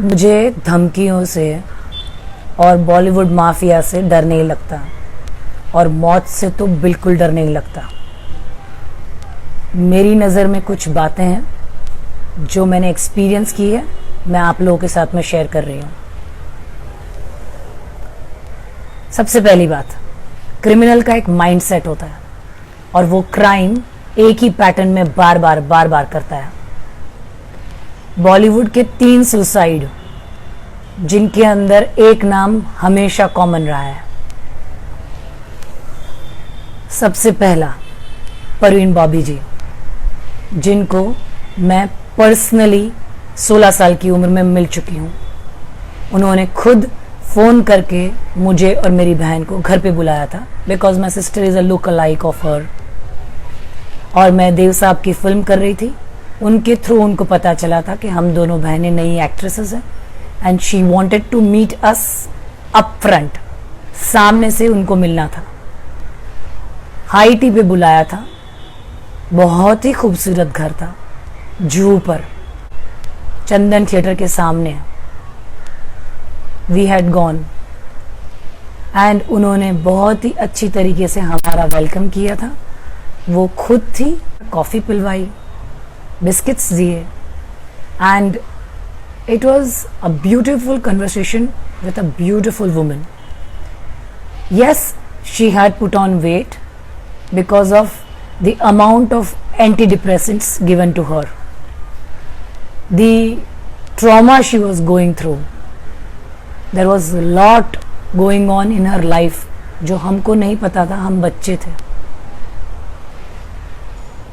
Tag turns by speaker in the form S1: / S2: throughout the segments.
S1: मुझे धमकियों से और बॉलीवुड माफिया से डर नहीं लगता, और मौत से तो बिल्कुल डर नहीं लगता। मेरी नज़र में कुछ बातें हैं जो मैंने एक्सपीरियंस की है, मैं आप लोगों के साथ में शेयर कर रही हूँ। सबसे पहली बात, क्रिमिनल का एक माइंडसेट होता है और वो क्राइम एक ही पैटर्न में बार बार करता है। बॉलीवुड के 3 सुसाइड जिनके अंदर एक नाम हमेशा कॉमन रहा है। सबसे पहला परवीन बॉबी जी, जिनको मैं पर्सनली 16 साल की उम्र में मिल चुकी हूँ। उन्होंने खुद फ़ोन करके मुझे और मेरी बहन को घर पे बुलाया था, because my sister is a look alike of her. और मैं देव साहब की फिल्म कर रही थी, उनके थ्रू उनको पता चला था कि हम दोनों बहनें नई एक्ट्रेसेस हैं, and she wanted to meet us up front, सामने से उनको मिलना था। हाई टी पे बुलाया था, बहुत ही खूबसूरत घर था, जूहू पर, चंदन थिएटर के सामने। वी हैड गॉन एंड उन्होंने बहुत ही अच्छी तरीके से हमारा वेलकम किया था। वो खुद थी, कॉफ़ी पिलवाई, बिस्किट्स दिए, and it was a beautiful conversation with a beautiful woman. Yes, she had put on weight because of the amount of antidepressants given to her, the trauma she was going through. There was a lot going on in her life जो हमको नहीं पता था, हम बच्चे थे।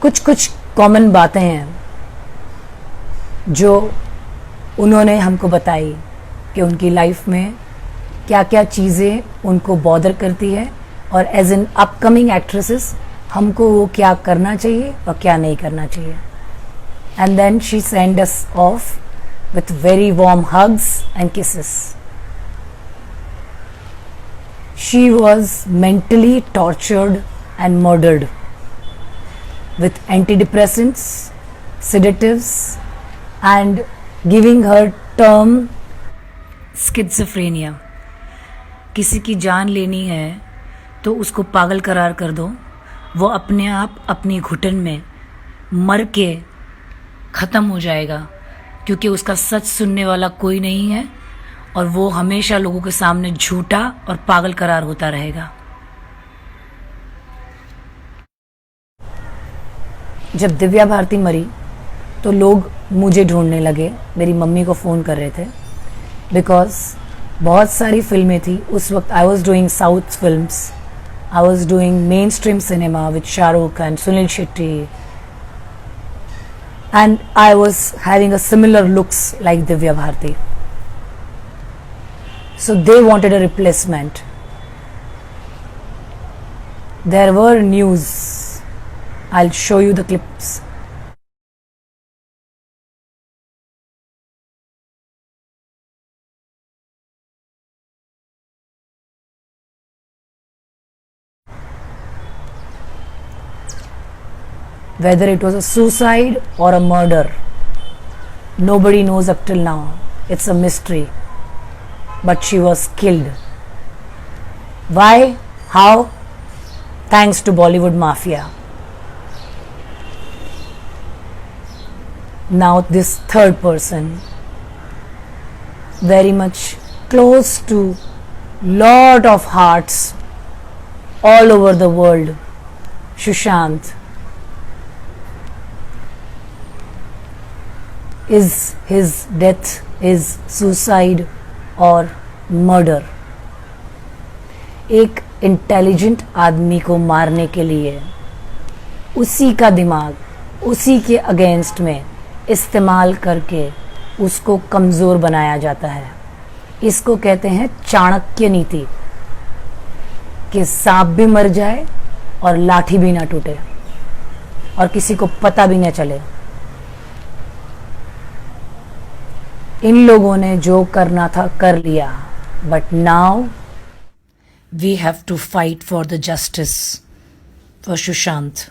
S1: कुछ common बातें हैं जो उन्होंने हमको बताई कि उनकी लाइफ में क्या क्या चीज़ें उनको बॉदर करती है, और एज एन अपकमिंग एक्ट्रेसेस हमको वो क्या करना चाहिए और क्या नहीं करना चाहिए। And then she send us off with very warm hugs and kisses. She was mentally tortured and murdered with antidepressants, sedatives, and giving her term schizophrenia। किसी की जान लेनी है तो उसको पागल करार कर दो, वो अपने आप अपनी घुटन में मर के ख़त्म हो जाएगा, क्योंकि उसका सच सुनने वाला कोई नहीं है, और वो हमेशा लोगों के सामने झूठा और पागल करार होता रहेगा। जब दिव्या भारती मरी तो लोग मुझे ढूंढने लगे, मेरी मम्मी को फ़ोन कर रहे थे, बिकॉज बहुत सारी फिल्में थी उस वक्त। I was doing south films, I was doing mainstream cinema with Shahrukh and Suniel Shetty, and I was having a similar looks like Divya Bharti. So they wanted a replacement. There were news, I'll show you the clips. Whether it was a suicide or a murder, nobody knows up till now. It's a mystery. But she was killed. Why? How? Thanks to Bollywood mafia. Now this third person, very much close to lot of hearts all over the world, Sushant, is his death is suicide or murder? एक intelligent आदमी को मारने के लिए उसी का दिमाग उसी के अगेंस्ट में इस्तेमाल करके उसको कमज़ोर बनाया जाता है। इसको कहते हैं चाणक्य नीति, कि सांप भी मर जाए और लाठी भी ना टूटे और किसी को पता भी ना चले। इन लोगों ने जो करना था कर लिया, but now we have to fight for the justice for Sushant.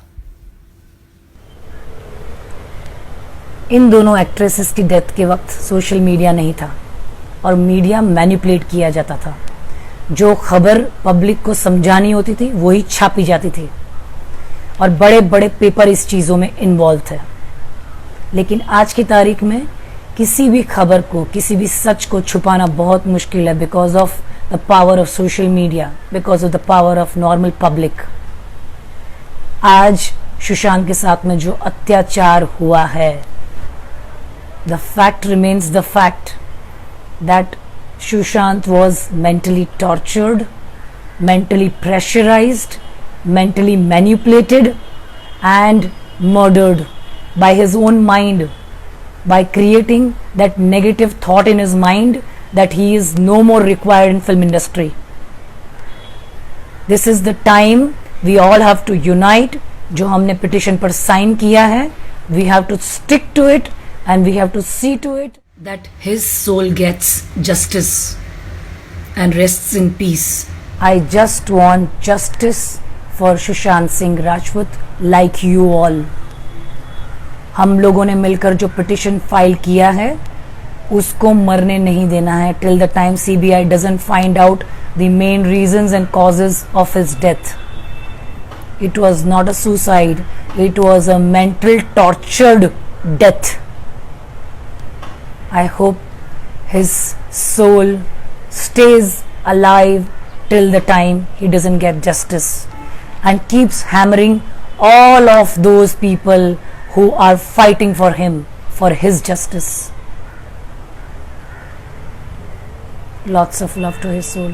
S1: इन दोनों एक्ट्रेसेस की डेथ के वक्त सोशल मीडिया नहीं था और मीडिया मैनिपुलेट किया जाता था। जो खबर पब्लिक को समझानी होती थी वही छापी जाती थी और बड़े बड़े पेपर इस चीज़ों में इन्वॉल्व थे। लेकिन आज की तारीख में किसी भी खबर को, किसी भी सच को छुपाना बहुत मुश्किल है, because of the power of social media, because of the power of normal public. आज सुशांत के साथ में जो अत्याचार हुआ है, the fact remains the fact that Sushant was mentally tortured, mentally pressurized, mentally manipulated and murdered by his own mind, by creating that negative thought in his mind that he is no more required in film industry. This is the time we all have to unite. जो हमने petition पर sign किया है, we have to stick to it and we have to see to it that his soul gets justice and rests in peace. I just want justice for Sushant Singh Rajput like you all. हम लोगों ने मिलकर जो petition file किया है उसको मरने नहीं देना है till the time CBI doesn't find out the main reasons and causes of his death. It was not a suicide, it was a mental tortured death. I hope his soul stays alive till the time he doesn't get justice and keeps hammering all of those people who are fighting for him, for his justice. Lots of love to his soul.